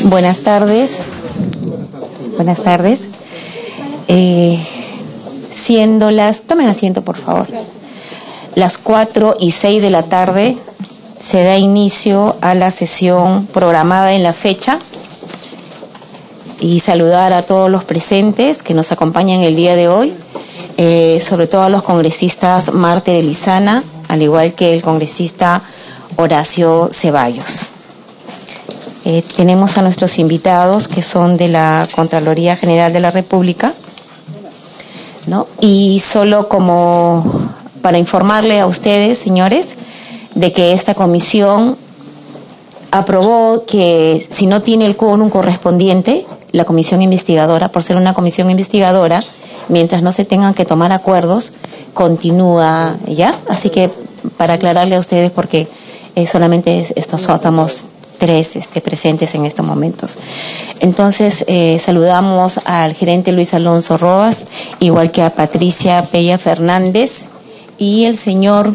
Buenas tardes. Buenas tardes. Siendo tomen asiento por favor, las 4:06 de la tarde, se da inicio a la sesión programada en la fecha y saludar a todos los presentes que nos acompañan el día de hoy, sobre todo a los congresistas Marta Elizana, al igual que el congresista Horacio Ceballos. Tenemos a nuestros invitados que son de la Contraloría General de la República, ¿no? Y solo como para informarle a ustedes, señores, de que esta comisión aprobó que si no tiene el quórum correspondiente, la comisión investigadora, por ser una comisión investigadora, mientras no se tengan que tomar acuerdos, continúa ya. Así que para aclararle a ustedes, porque solamente estamos tres presentes en estos momentos. Entonces, saludamos al gerente Luis Alonso Roas, igual que a Patricia Pella Fernández y el señor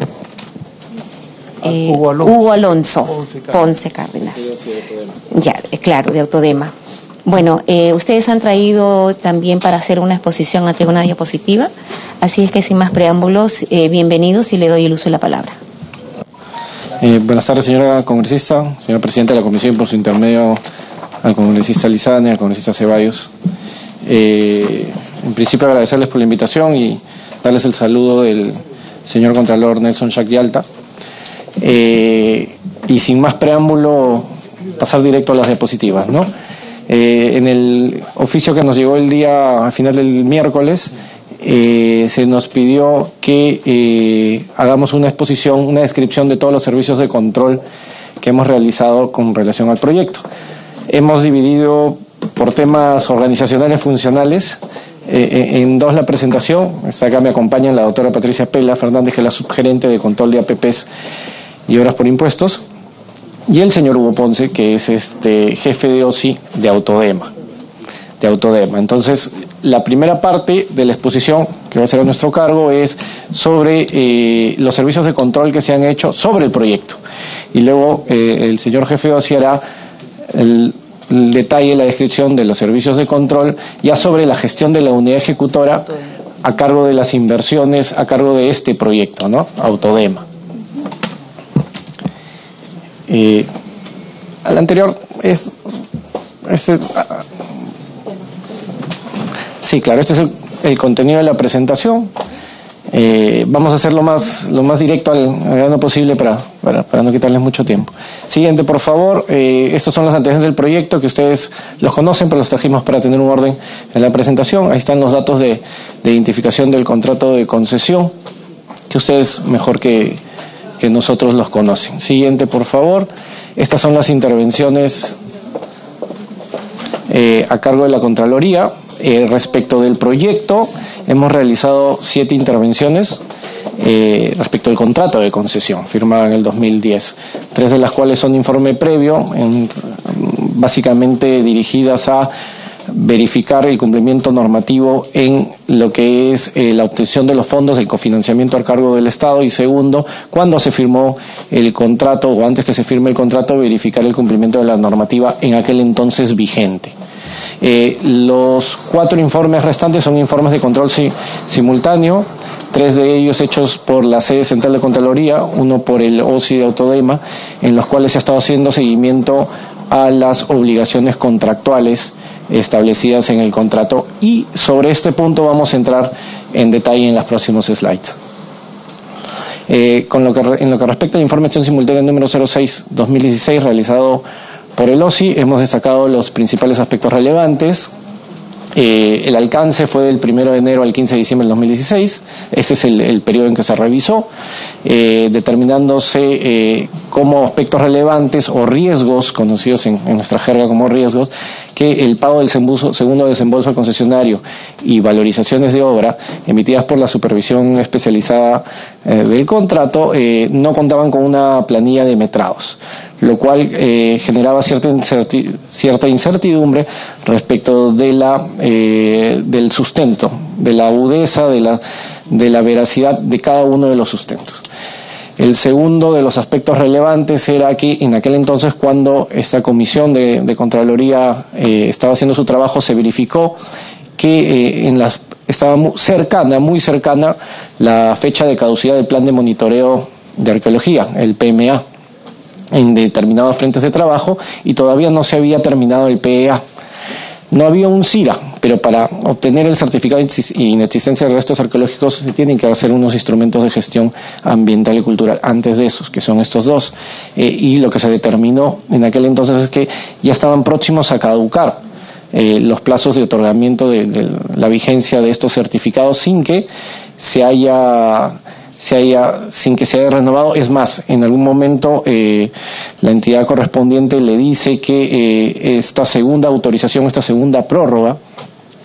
Hugo Alonso Ponce Cárdenas. Ya, claro, de Autodema. Bueno, ustedes han traído también para hacer una exposición ante una diapositiva, así es que sin más preámbulos, bienvenidos y le doy el uso de la palabra. Buenas tardes, señora congresista, señora presidenta de la comisión, por su intermedio al congresista Lizana y al congresista Ceballos. En principio agradecerles por la invitación y darles el saludo del señor Contralor Nelson Shakdialta. Y sin más preámbulo, pasar directo a las diapositivas, ¿no? En el oficio que nos llegó el día, al final del miércoles, se nos pidió que hagamos una exposición, una descripción de todos los servicios de control que hemos realizado con relación al proyecto. Hemos dividido por temas organizacionales funcionales en dos la presentación. Acá me acompaña la doctora Patricia Pella Fernández, que es la subgerente de control de APPs y obras por impuestos, y el señor Hugo Ponce, que es jefe de OSI de Autodema. Entonces, la primera parte de la exposición que va a ser a nuestro cargo es sobre los servicios de control que se han hecho sobre el proyecto. Y luego el señor jefe de OSI hará el detalle, la descripción de los servicios de control ya sobre la gestión de la unidad ejecutora a cargo de las inversiones, a cargo de este proyecto, ¿no? Autodema. Al anterior sí, claro, este es el contenido de la presentación. Vamos a hacer lo más directo al grano posible para no quitarles mucho tiempo. Siguiente, por favor. Estos son los antecedentes del proyecto, que ustedes los conocen, pero los trajimos para tener un orden en la presentación. Ahí están los datos de identificación del contrato de concesión, que ustedes mejor que nosotros los conocen. Siguiente, por favor. Estas son las intervenciones a cargo de la Contraloría. Respecto del proyecto, hemos realizado 7 intervenciones respecto al contrato de concesión firmado en el 2010, 3 de las cuales son informe previo, básicamente dirigidas a verificar el cumplimiento normativo en lo que es la obtención de los fondos del cofinanciamiento a cargo del Estado, y segundo, cuando se firmó el contrato o antes que se firme el contrato, verificar el cumplimiento de la normativa en aquel entonces vigente. Los 4 informes restantes son informes de control simultáneo, 3 de ellos hechos por la sede central de Contraloría, 1 por el OSI de Autodema, en los cuales se ha estado haciendo seguimiento a las obligaciones contractuales establecidas en el contrato, y sobre este punto vamos a entrar en detalle en los próximos slides. En lo que respecta al informe de acción simultánea número 06-2016 realizado por el OSI, hemos destacado los principales aspectos relevantes. El alcance fue del 1 de enero al 15 de diciembre del 2016, ese es el periodo en que se revisó, determinándose como aspectos relevantes o riesgos, conocidos en nuestra jerga como riesgos, que el pago del segundo desembolso al concesionario y valorizaciones de obra emitidas por la supervisión especializada del contrato no contaban con una planilla de metrados, lo cual generaba cierta incertidumbre respecto de del sustento, de la agudeza, de la veracidad de cada uno de los sustentos. El segundo de los aspectos relevantes era que en aquel entonces, cuando esta comisión de Contraloría estaba haciendo su trabajo, se verificó que estaba muy cercana la fecha de caducidad del plan de monitoreo de arqueología, el PMA, en determinados frentes de trabajo, y todavía no se había terminado el PEA. No había un CIRA, pero para obtener el certificado de inexistencia de restos arqueológicos se tienen que hacer unos instrumentos de gestión ambiental y cultural antes de esos, que son estos dos. Y lo que se determinó en aquel entonces es que ya estaban próximos a caducar los plazos de otorgamiento de la vigencia de estos certificados sin que se haya renovado. Es más, en algún momento la entidad correspondiente le dice que esta segunda autorización, esta segunda prórroga,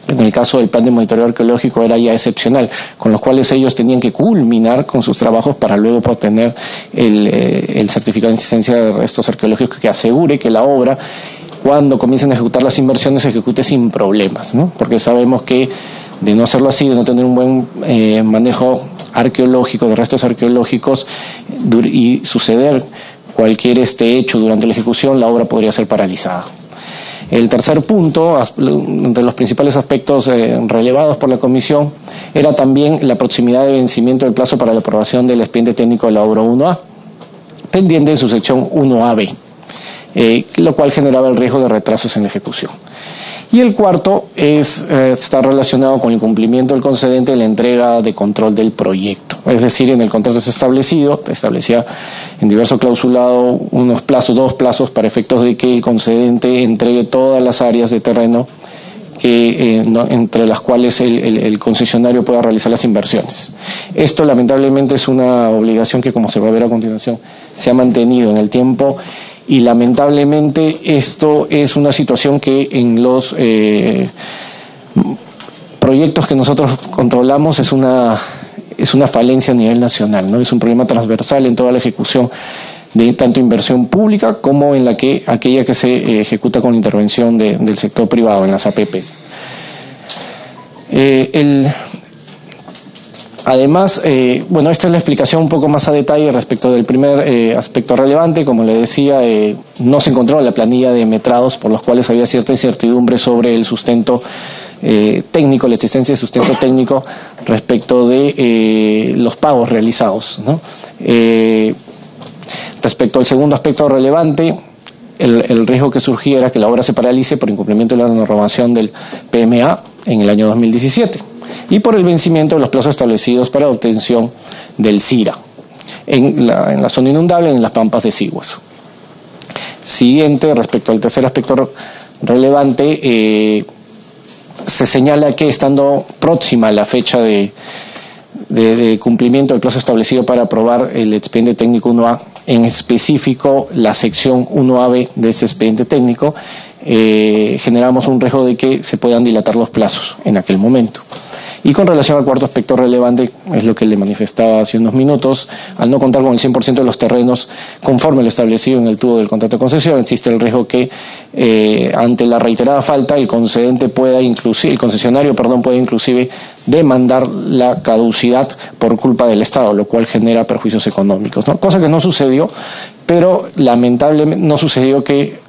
en el caso del plan de monitoreo arqueológico, era ya excepcional, con los cuales ellos tenían que culminar con sus trabajos para luego obtener el certificado de existencia de restos arqueológicos que asegure que la obra, cuando comiencen a ejecutar las inversiones, se ejecute sin problemas, ¿no? Porque sabemos que de no hacerlo así, de no tener un buen manejo arqueológico, de restos arqueológicos, y suceder cualquier hecho durante la ejecución, la obra podría ser paralizada. El tercer punto, entre los principales aspectos relevados por la Comisión, era también la proximidad de vencimiento del plazo para la aprobación del expediente técnico de la obra 1A, pendiente en su sección 1AB, lo cual generaba el riesgo de retrasos en la ejecución. Y el cuarto está relacionado con el cumplimiento del concedente de la entrega de control del proyecto. Es decir, en el contrato se establecía en diverso clausulado dos plazos para efectos de que el concedente entregue todas las áreas de terreno entre las cuales el concesionario pueda realizar las inversiones. Esto lamentablemente es una obligación que, como se va a ver a continuación, se ha mantenido en el tiempo. Y lamentablemente esto es una situación que en los proyectos que nosotros controlamos es una falencia a nivel nacional, ¿no? Es un problema transversal en toda la ejecución de tanto inversión pública como en aquella que se ejecuta con intervención del sector privado, en las APPs. Además, esta es la explicación un poco más a detalle respecto del primer aspecto relevante. Como le decía, no se encontró la planilla de metrados, por los cuales había cierta incertidumbre sobre el sustento técnico, la existencia de sustento técnico respecto de los pagos realizados, ¿no? Respecto al segundo aspecto relevante, el riesgo que surgía era que la obra se paralice por incumplimiento de la normación del PMA en el año 2017. Y por el vencimiento de los plazos establecidos para la obtención del CIRA en la zona inundable, en las pampas de Siguas. Siguiente, respecto al tercer aspecto relevante, se señala que estando próxima la fecha de cumplimiento del plazo establecido para aprobar el expediente técnico 1A, en específico la sección 1AB de ese expediente técnico, generamos un riesgo de que se puedan dilatar los plazos en aquel momento. Y con relación al cuarto aspecto relevante, es lo que le manifestaba hace unos minutos, al no contar con el 100% de los terrenos conforme lo establecido en el tubo del contrato de concesión, existe el riesgo que ante la reiterada falta el concesionario pueda inclusive demandar la caducidad por culpa del Estado, lo cual genera perjuicios económicos, ¿no? Cosa que no sucedió, pero lamentablemente no sucedió que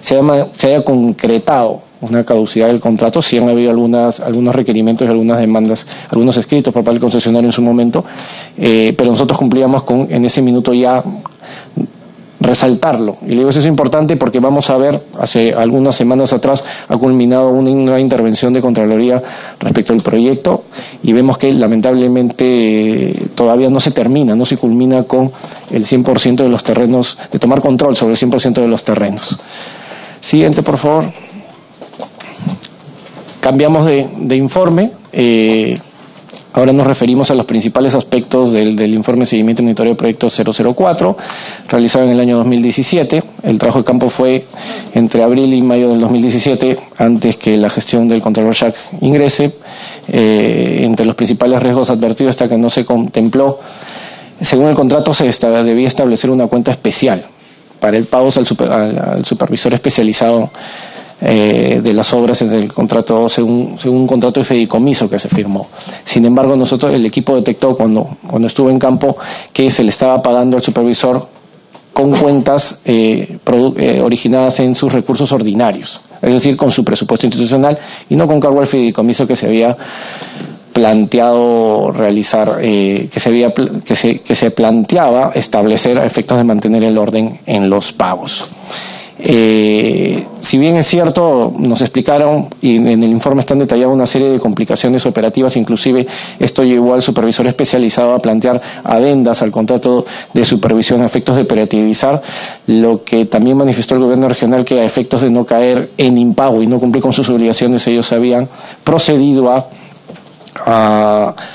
se haya concretado una caducidad del contrato. Sí han habido algunos requerimientos y algunas demandas, algunos escritos por parte del concesionario en su momento, pero nosotros cumplíamos con en ese minuto ya resaltarlo. Y le digo, eso es importante porque vamos a ver, hace algunas semanas atrás ha culminado una intervención de Contraloría respecto al proyecto y vemos que lamentablemente todavía no se culmina con el 100% de los terrenos, de tomar control sobre el 100% de los terrenos. Siguiente, por favor. Cambiamos de informe. Ahora nos referimos a los principales aspectos del informe de seguimiento y monitoreo de proyecto 004, realizado en el año 2017. El trabajo de campo fue entre abril y mayo del 2017, antes que la gestión del Contralor Schack ingrese. Entre los principales riesgos advertidos está que no se contempló, según el contrato, debía establecer una cuenta especial para el pago al supervisor especializado de las obras en el contrato, según un contrato de fideicomiso que se firmó. Sin embargo, el equipo detectó cuando estuvo en campo que se le estaba pagando al supervisor con cuentas originadas en sus recursos ordinarios, es decir, con su presupuesto institucional y no con cargo al fideicomiso que se había planteado realizar, que se planteaba establecer a efectos de mantener el orden en los pagos. Si bien es cierto, nos explicaron y en el informe están detalladas una serie de complicaciones operativas, inclusive esto llevó al supervisor especializado a plantear adendas al contrato de supervisión a efectos de operativizar, lo que también manifestó el gobierno regional, que a efectos de no caer en impago y no cumplir con sus obligaciones, ellos habían procedido a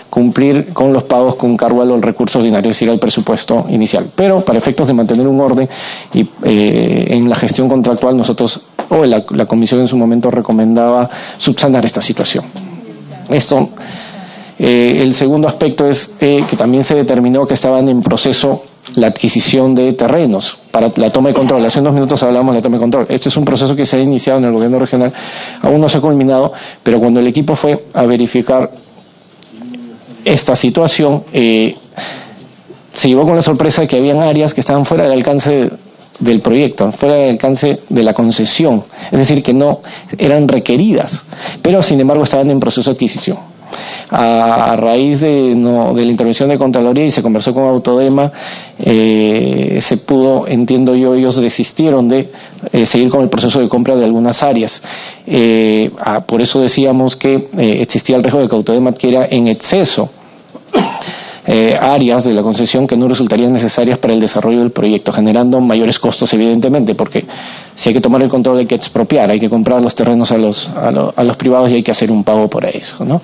cumplir con los pagos con cargo a los recursos ordinarios, es decir, al presupuesto inicial. Pero para efectos de mantener un orden y en la gestión contractual, nosotros, la comisión en su momento recomendaba subsanar esta situación. El segundo aspecto es que también se determinó que estaban en proceso la adquisición de terrenos para la toma de control. Hace unos minutos hablamos de la toma de control. Este es un proceso que se ha iniciado en el gobierno regional, aún no se ha culminado, pero cuando el equipo fue a verificar esta situación, se llevó con la sorpresa de que habían áreas que estaban fuera del alcance del proyecto, fuera del alcance de la concesión, es decir, que no eran requeridas, pero sin embargo estaban en proceso de adquisición. A raíz de la intervención de Contraloría y se conversó con Autodema, se pudo, entiendo yo, ellos desistieron de seguir con el proceso de compra de algunas áreas. Por eso decíamos que existía el riesgo de que Autodema adquiera en exceso áreas de la concesión que no resultarían necesarias para el desarrollo del proyecto, generando mayores costos, evidentemente, porque si hay que tomar el control hay que expropiar, hay que comprar los terrenos a los privados y hay que hacer un pago por eso, ¿no?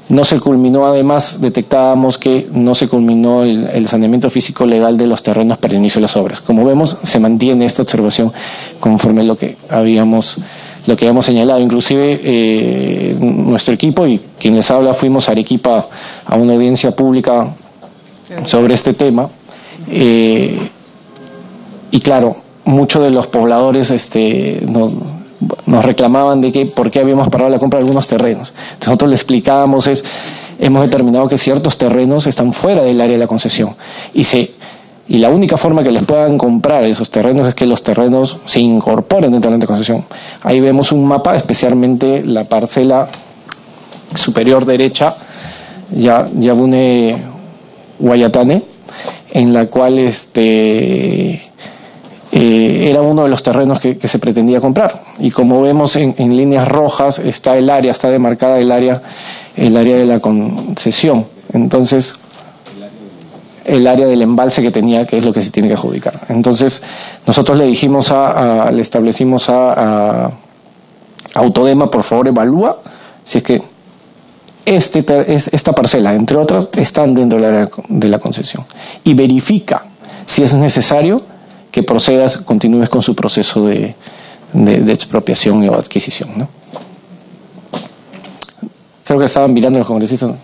No se culminó, además, detectábamos que no se culminó el saneamiento físico legal de los terrenos para el inicio de las obras. Como vemos, se mantiene esta observación conforme a lo que habíamos señalado. Inclusive nuestro equipo y quien les habla fuimos a Arequipa a una audiencia pública sobre este tema, y claro, muchos de los pobladores nos reclamaban de que por qué habíamos parado la compra de algunos terrenos. Entonces nosotros le explicábamos, hemos determinado que ciertos terrenos están fuera del área de la concesión y la única forma que les puedan comprar esos terrenos es que los terrenos se incorporen dentro de la concesión. Ahí vemos un mapa, especialmente la parcela superior derecha, Yabune Guayatane, en la cual era uno de los terrenos que se pretendía comprar. Y como vemos en líneas rojas está demarcada el área de la concesión. Entonces, el área del embalse que es lo que se tiene que adjudicar. Entonces, nosotros le dijimos le establecimos a Autodema, por favor evalúa si es que esta parcela, entre otras, están dentro del área de la concesión. Y verifica si es necesario que continúes con su proceso de expropiación o adquisición, ¿no? Creo que estaban mirando los congresistas.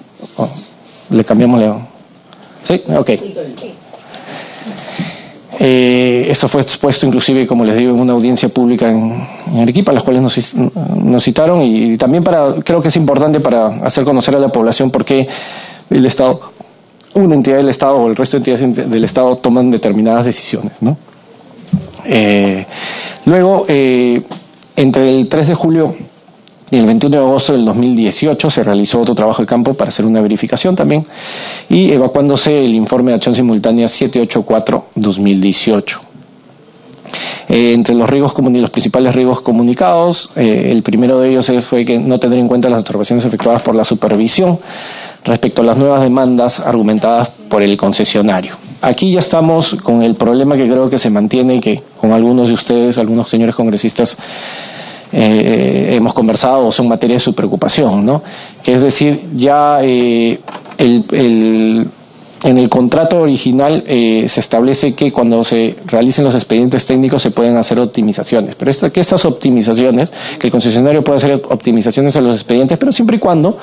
Le cambiamos la... ¿Sí? Ok. Esto fue expuesto inclusive, como les digo, en una audiencia pública en Arequipa, las cuales nos citaron, y también creo que es importante para hacer conocer a la población por qué el Estado, una entidad del Estado o el resto de entidades del Estado toman determinadas decisiones, ¿no? Luego, entre el 3 de julio y el 21 de agosto del 2018 se realizó otro trabajo de campo para hacer una verificación también, y evacuándose el informe de acción simultánea 784-2018. Entre los principales riesgos comunicados, el primero de ellos fue que no tener en cuenta las observaciones efectuadas por la supervisión respecto a las nuevas demandas argumentadas por el concesionario. Aquí ya estamos con el problema que creo que se mantiene y que con algunos de ustedes, algunos señores congresistas, hemos conversado o son materia de su preocupación, ¿no? Que es decir, ya en el contrato original se establece que cuando se realicen los expedientes técnicos se pueden hacer optimizaciones, pero estas optimizaciones, que el concesionario puede hacer optimizaciones a los expedientes, pero siempre y cuando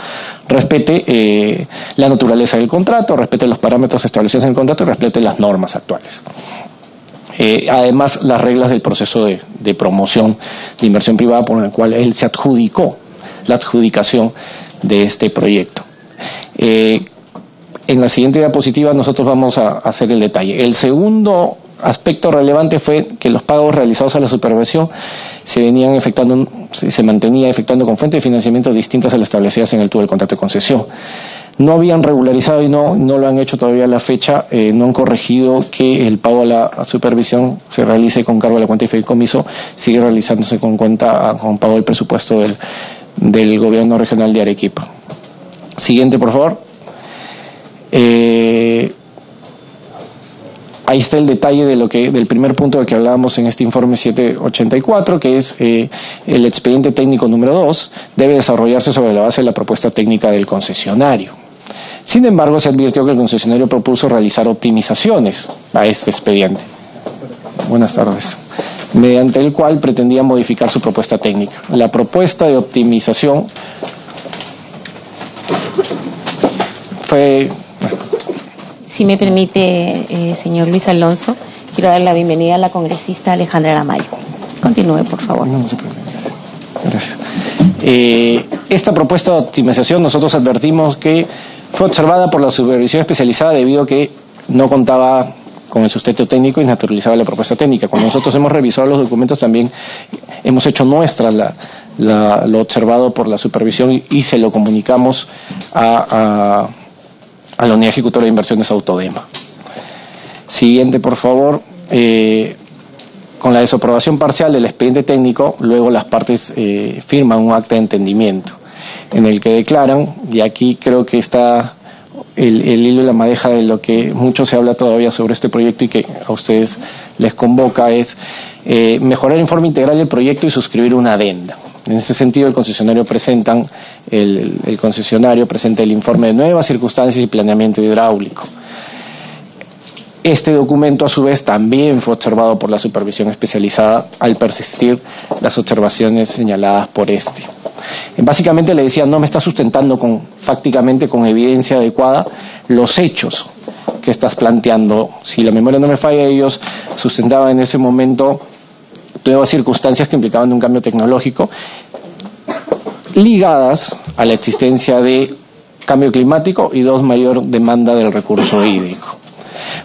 respete la naturaleza del contrato, respete los parámetros establecidos en el contrato y respete las normas actuales. Además, las reglas del proceso de promoción de inversión privada por el cual él se adjudicó la adjudicación de este proyecto. En la siguiente diapositiva nosotros vamos a hacer el detalle. El segundo aspecto relevante fue que los pagos realizados a la supervisión se mantenía efectuando con fuentes de financiamiento distintas a las establecidas en el tubo del contrato de concesión. No habían regularizado y no lo han hecho todavía a la fecha, no han corregido que el pago a la supervisión se realice con cargo a la cuenta de fideicomiso, sigue realizándose con pago del presupuesto del gobierno regional de Arequipa. Siguiente, por favor. Ahí está el detalle del primer punto del que hablábamos en este informe 784, que es el expediente técnico número 2, debe desarrollarse sobre la base de la propuesta técnica del concesionario. Sin embargo, se advirtió que el concesionario propuso realizar optimizaciones a este expediente. Buenas tardes. Mediante el cual pretendía modificar su propuesta técnica. La propuesta de optimización fue... Si me permite, señor Luis Alonso, quiero dar la bienvenida a la congresista Alejandra Aramayo. Continúe, por favor. No se preocupe. Gracias. Esta propuesta de optimización nosotros advertimos que fue observada por la supervisión especializada debido a que no contaba con el sustento técnico y naturalizaba la propuesta técnica. Cuando nosotros hemos revisado los documentos también hemos hecho nuestra lo observado por la supervisión y se lo comunicamos a la Unidad Ejecutora de Inversiones Autodema. Siguiente, por favor. Con la desaprobación parcial del expediente técnico, luego las partes firman un acta de entendimiento en el que declaran, y aquí creo que está el hilo y la madeja de lo que mucho se habla todavía sobre este proyecto y que a ustedes les convoca, es mejorar en forma integral el proyecto y suscribir una adenda. En ese sentido, el concesionario presenta el informe de nuevas circunstancias y planeamiento hidráulico. Este documento, a su vez, también fue observado por la supervisión especializada al persistir las observaciones señaladas por este. Básicamente le decía, no me está sustentando fácticamente con evidencia adecuada los hechos que estás planteando. Si la memoria no me falla, ellos sustentaban en ese momento nuevas circunstancias que implicaban un cambio tecnológico ligadas a la existencia de cambio climático y mayor demanda del recurso hídrico.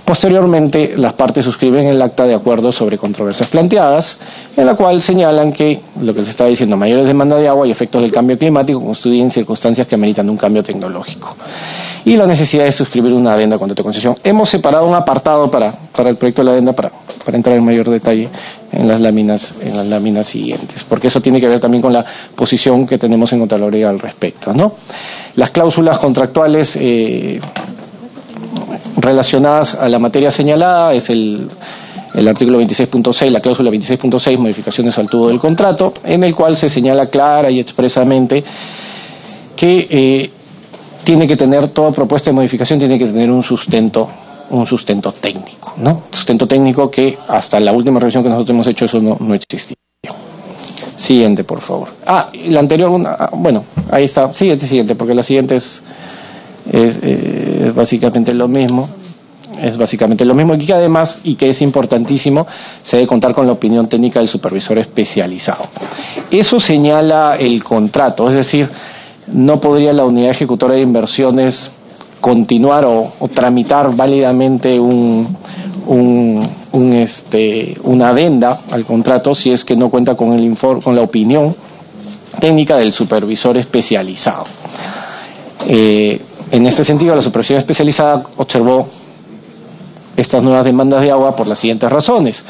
Posteriormente, las partes suscriben el acta de acuerdo sobre controversias planteadas, en la cual señalan que lo que se está diciendo, mayores demandas de agua y efectos del cambio climático constituyen circunstancias que ameritan un cambio tecnológico. Y la necesidad de suscribir una adenda con contrato de concesión. Hemos separado un apartado para el proyecto de la adenda para entrar en mayor detalle en las láminas siguientes, porque eso tiene que ver también con la posición que tenemos en Contraloría al respecto, ¿no? Las cláusulas contractuales relacionadas a la materia señalada es el artículo 26.6, la cláusula 26.6, modificaciones al tubo del contrato, en el cual se señala clara y expresamente que tiene que tener, toda propuesta de modificación tiene que tener un sustento técnico, ¿no? Sustento técnico que hasta la última revisión que nosotros hemos hecho eso no existía. Siguiente, por favor. La anterior, bueno, ahí está, siguiente, porque la siguiente es básicamente lo mismo. Es básicamente lo mismo, y que además, y que es importantísimo, se debe contar con la opinión técnica del supervisor especializado. Eso señala el contrato, es decir, no podría la unidad ejecutora de inversiones continuar o tramitar válidamente una adenda al contrato si es que no cuenta con con la opinión técnica del supervisor especializado. En este sentido, la supervisión especializada observó estas nuevas demandas de agua por las siguientes razones: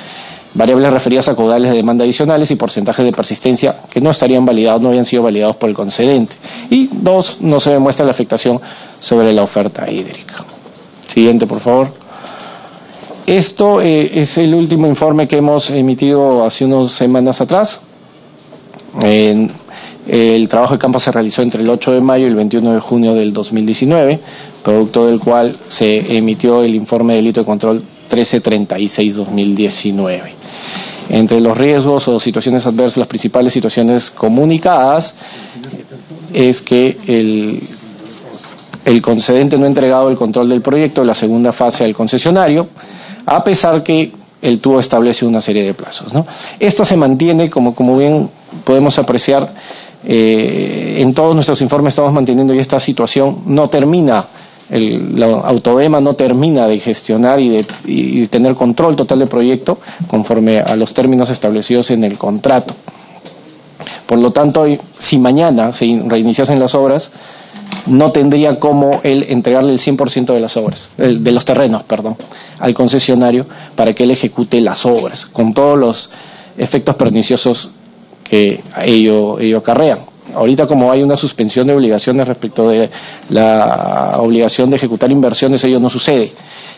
variables referidas a caudales de demanda adicionales y porcentajes de persistencia que no habían sido validados por el concedente. Y 2, no se demuestra la afectación sobre la oferta hídrica. Siguiente, por favor. Esto es el último informe que hemos emitido hace unas semanas atrás. El trabajo de campo se realizó entre el 8 de mayo y el 21 de junio del 2019, producto del cual se emitió el informe de delito de control 1336-2019. Entre los riesgos o situaciones adversas, las principales situaciones comunicadas es que el concedente no ha entregado el control del proyecto de la segunda fase al concesionario, a pesar que el TUO establece una serie de plazos, ¿no? Esto se mantiene, como bien podemos apreciar, en todos nuestros informes estamos manteniendo ya esta situación. No termina, la Autodema no termina de gestionar y de tener control total del proyecto conforme a los términos establecidos en el contrato. Por lo tanto, si mañana se reiniciasen las obras, no tendría cómo él entregarle el 100% de las obras, de los terrenos, al concesionario para que él ejecute las obras, con todos los efectos perniciosos que ello acarrea. Ahorita, como hay una suspensión de obligaciones respecto de la obligación de ejecutar inversiones, ello no sucede.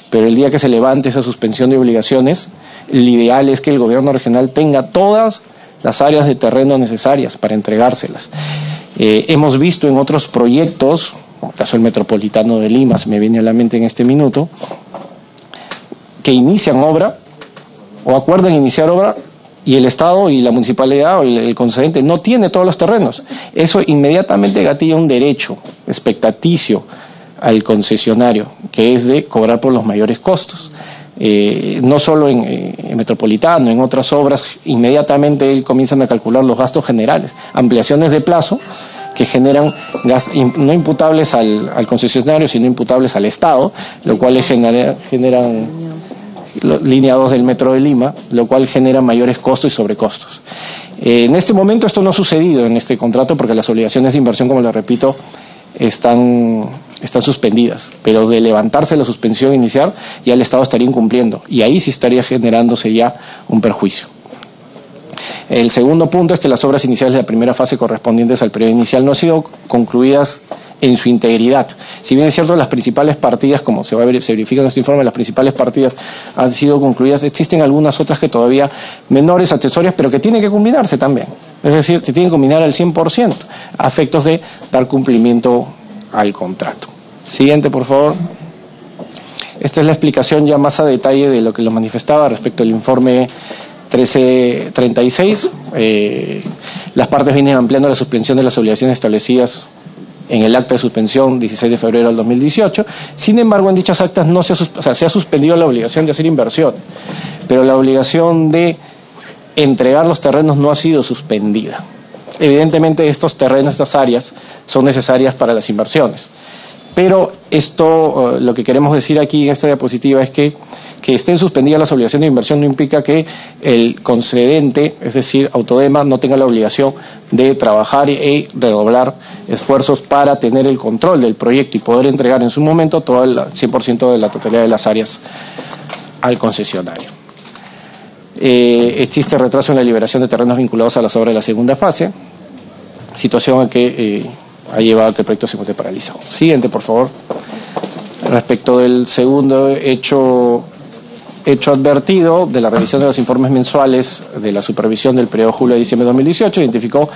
Pero el día que se levante esa suspensión de obligaciones, el ideal es que el gobierno regional tenga todas las áreas de terreno necesarias para entregárselas. Hemos visto en otros proyectos, como el caso del Metropolitano de Lima, se me viene a la mente en este minuto, que inician obra o acuerdan iniciar obra y el Estado y la municipalidad o el concedente no tiene todos los terrenos. Eso inmediatamente gatilla un derecho expectaticio al concesionario, que es de cobrar por los mayores costos. No solo en Metropolitano, en otras obras, inmediatamente comienzan a calcular los gastos generales, ampliaciones de plazo que generan no imputables al concesionario, sino imputables al Estado, lo cual generan línea 2 del Metro de Lima, lo cual genera mayores costos y sobrecostos. En este momento esto no ha sucedido en este contrato porque las obligaciones de inversión, como les repito, están suspendidas, pero de levantarse la suspensión inicial ya el Estado estaría incumpliendo y ahí sí estaría generándose ya un perjuicio. El segundo punto es que las obras iniciales de la primera fase correspondientes al periodo inicial no han sido concluidas en su integridad. Si bien es cierto, las principales partidas, como se verifica en este informe, las principales partidas han sido concluidas, existen algunas otras que todavía menores, accesorias, pero que tienen que combinarse también. Es decir, se tienen que combinar al 100% a efectos de dar cumplimiento al contrato. Siguiente, por favor. Esta es la explicación ya más a detalle de lo que lo manifestaba respecto al informe 1336. Las partes vienen ampliando la suspensión de las obligaciones establecidas en el acta de suspensión 16 de febrero del 2018. Sin embargo, en dichas actas no se ha suspendido la obligación de hacer inversión, pero la obligación de entregar los terrenos no ha sido suspendida. Evidentemente estos terrenos, estas áreas, son necesarias para las inversiones. Pero esto, lo que queremos decir aquí en esta diapositiva es que estén suspendidas las obligaciones de inversión no implica que el concedente, es decir, Autodema, no tenga la obligación de trabajar y redoblar esfuerzos para tener el control del proyecto y poder entregar en su momento todo el 100% de la totalidad de las áreas al concesionario. Existe retraso en la liberación de terrenos vinculados a las obras de la segunda fase, situación a que ha llevado a que el proyecto se encuentre paralizado. Siguiente, por favor. Respecto del segundo hecho advertido de la revisión de los informes mensuales de la supervisión del periodo julio a diciembre de 2018, identificó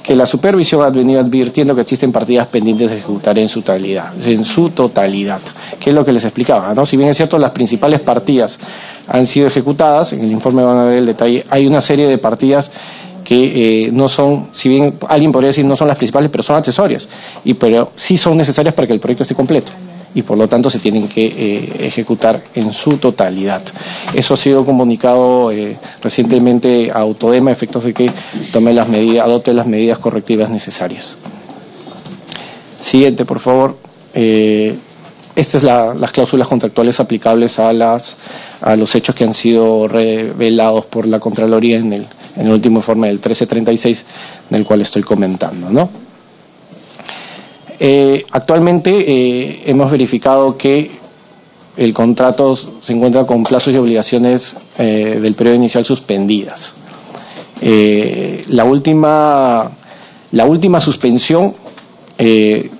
que la supervisión ha venido advirtiendo que existen partidas pendientes de ejecutar en su totalidad, que es lo que les explicaba, ¿no? Si bien es cierto, las principales partidas han sido ejecutadas, en el informe van a ver el detalle, hay una serie de partidas que no son, si bien alguien podría decir no son las principales, pero son accesorias, pero sí son necesarias para que el proyecto esté completo y por lo tanto se tienen que ejecutar en su totalidad. Eso ha sido comunicado recientemente a Autodema a efectos de que adopte las medidas correctivas necesarias. Siguiente, por favor. Estas es las cláusulas contractuales aplicables a los hechos que han sido revelados por la Contraloría en el último informe del 1336, del cual estoy comentando, ¿no? Actualmente hemos verificado que el contrato se encuentra con plazos y obligaciones del periodo inicial suspendidas. La última suspensión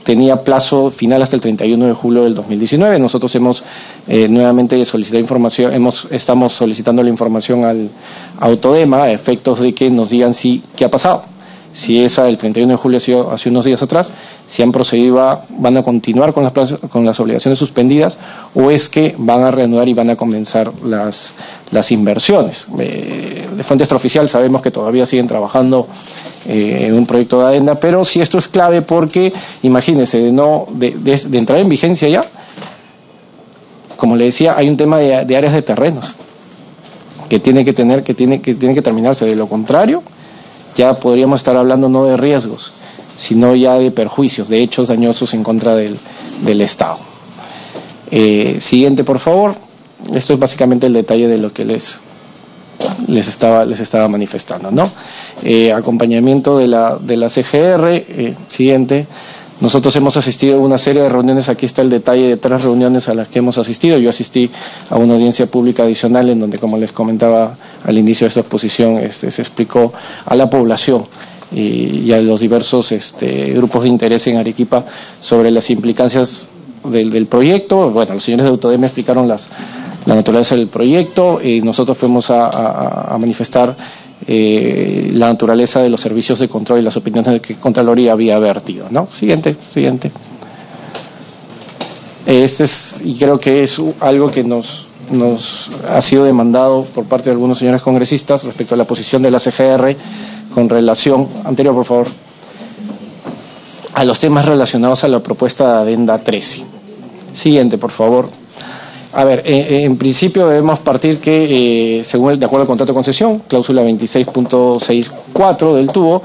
tenía plazo final hasta el 31 de julio del 2019. Nosotros hemos nuevamente solicitado información, estamos solicitando la información al Autodema a efectos de que nos digan qué ha pasado. Si esa del 31 de julio ha sido hace unos días atrás, si han procedido, van a continuar con las obligaciones suspendidas o es que van a reanudar y van a comenzar las inversiones. De fuente extraoficial sabemos que todavía siguen trabajando en un proyecto de adenda, pero sí esto es clave porque, imagínense, de entrar en vigencia ya, como le decía, hay un tema de áreas de terrenos. que tiene que terminarse. De lo contrario, ya podríamos estar hablando no de riesgos, sino ya de perjuicios, de hechos dañosos en contra del Estado. Siguiente, por favor. Esto es básicamente el detalle de lo que les estaba manifestando, ¿no? Acompañamiento de la CGR. Siguiente. Nosotros hemos asistido a una serie de reuniones. Aquí está el detalle de 3 reuniones a las que hemos asistido. Yo asistí a una audiencia pública adicional en donde, como les comentaba al inicio de esta exposición, se explicó a la población y a los diversos grupos de interés en Arequipa sobre las implicancias del proyecto. Bueno, los señores de Autodem explicaron la naturaleza del proyecto y nosotros fuimos a manifestar la naturaleza de los servicios de control y las opiniones que Contraloría había vertido, ¿no? Siguiente. Y creo que es algo que nos ha sido demandado por parte de algunos señores congresistas respecto a la posición de la CGR con relación, anterior por favor, a los temas relacionados a la propuesta de adenda 13. Siguiente, por favor. A ver, en principio debemos partir que, de acuerdo al contrato de concesión, cláusula 26.64 del TUBO,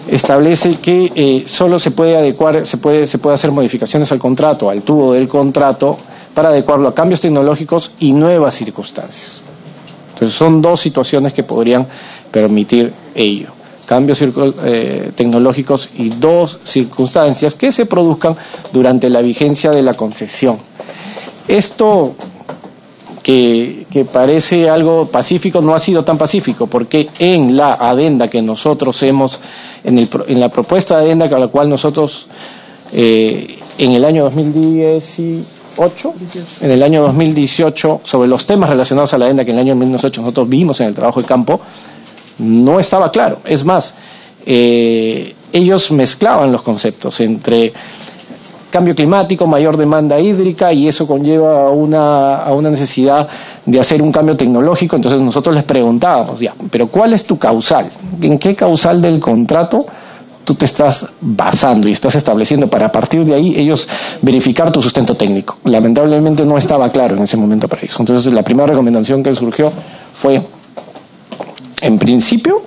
establece que solo se puede adecuar, se puede hacer modificaciones al contrato, al TUBO del contrato, para adecuarlo a cambios tecnológicos y nuevas circunstancias. Entonces son 2 situaciones que podrían permitir ello. Cambios tecnológicos y 2 circunstancias que se produzcan durante la vigencia de la concesión. Esto que parece algo pacífico no ha sido tan pacífico, porque en la adenda que nosotros hemos, en la propuesta de adenda con la cual nosotros en el año 2018, sobre los temas relacionados a la adenda que en el año 2018 nosotros vimos en el trabajo de campo, no estaba claro. Es más, ellos mezclaban los conceptos entre cambio climático, mayor demanda hídrica, y eso conlleva a una necesidad de hacer un cambio tecnológico. Entonces nosotros les preguntábamos, ya, pero ¿cuál es tu causal? ¿En qué causal del contrato tú te estás basando y estás estableciendo para, a partir de ahí, ellos verificar tu sustento técnico? Lamentablemente no estaba claro en ese momento para ellos. Entonces la primera recomendación que surgió fue, en principio,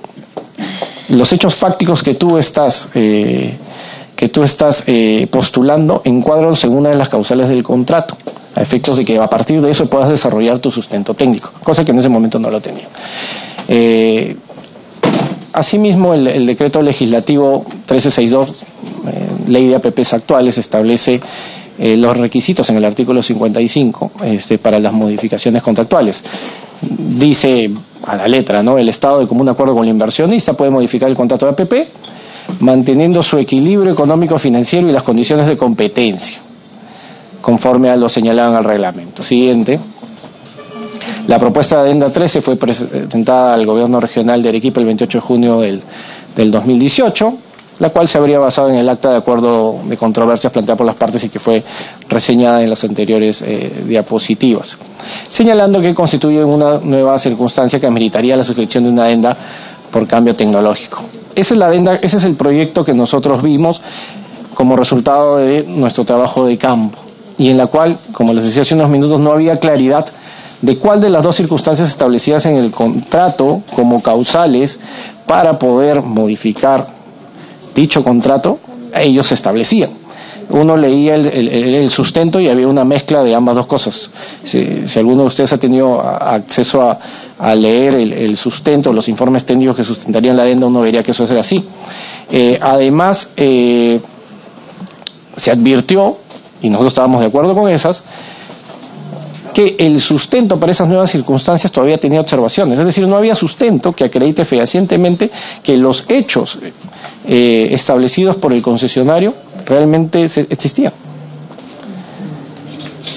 los hechos fácticos que tú estás postulando encuadran según una de las causales del contrato, a efectos de que a partir de eso puedas desarrollar tu sustento técnico, cosa que en ese momento no lo tenía. Asimismo, el decreto legislativo 1362, ley de APPs actuales, establece los requisitos en el artículo 55 para las modificaciones contractuales. Dice a la letra, ¿no? El Estado, de común acuerdo con el inversionista, puede modificar el contrato de APP manteniendo su equilibrio económico financiero y las condiciones de competencia, conforme a lo señalado en el reglamento. Siguiente. La propuesta de adenda 13 fue presentada al Gobierno Regional de Arequipa el 28 de junio del 2018, la cual se habría basado en el acta de acuerdo de controversias planteada por las partes y que fue reseñada en las anteriores diapositivas, señalando que constituye una nueva circunstancia que ameritaría la suscripción de una adenda por cambio tecnológico. Esa es la adenda, ese es el proyecto que nosotros vimos como resultado de nuestro trabajo de campo, y en la cual, como les decía hace unos minutos, no había claridad de cuál de las 2 circunstancias establecidas en el contrato como causales para poder modificar dicho contrato ellos establecían. Uno leía el sustento y había una mezcla de ambas 2 cosas. Si alguno de ustedes ha tenido acceso a leer el sustento, los informes técnicos que sustentarían la adenda, uno vería que eso es así. Además, se advirtió, y nosotros estábamos de acuerdo con esas, que el sustento para esas nuevas circunstancias todavía tenía observaciones, es decir, no había sustento que acredite fehacientemente que los hechos establecidos por el concesionario realmente existían.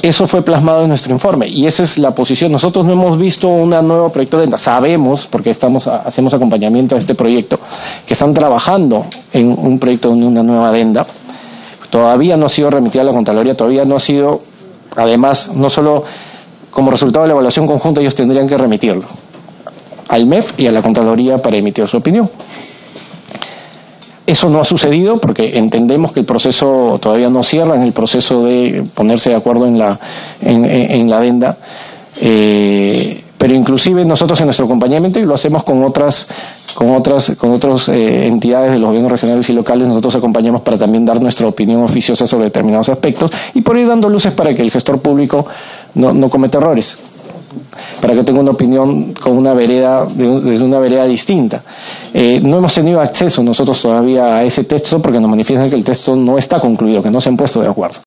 Eso fue plasmado en nuestro informe y esa es la posición. Nosotros no hemos visto un nuevo proyecto de adenda. Sabemos, porque hacemos acompañamiento a este proyecto, que están trabajando en un proyecto de una nueva adenda. Todavía no ha sido remitida a la Contraloría, todavía no ha sido, además, no solo como resultado de la evaluación conjunta, ellos tendrían que remitirlo al MEF y a la Contraloría para emitir su opinión. Eso no ha sucedido porque entendemos que el proceso todavía no cierra en el proceso de ponerse de acuerdo en la adenda, pero inclusive nosotros en nuestro acompañamiento, y lo hacemos con otras entidades de los gobiernos regionales y locales, nosotros acompañamos para también dar nuestra opinión oficiosa sobre determinados aspectos y por ir dando luces para que el gestor público no cometa errores, para que tenga una opinión con una vereda, desde una vereda distinta. No hemos tenido acceso nosotros todavía a ese texto porque nos manifiestan que el texto no está concluido, que no se han puesto de acuerdo.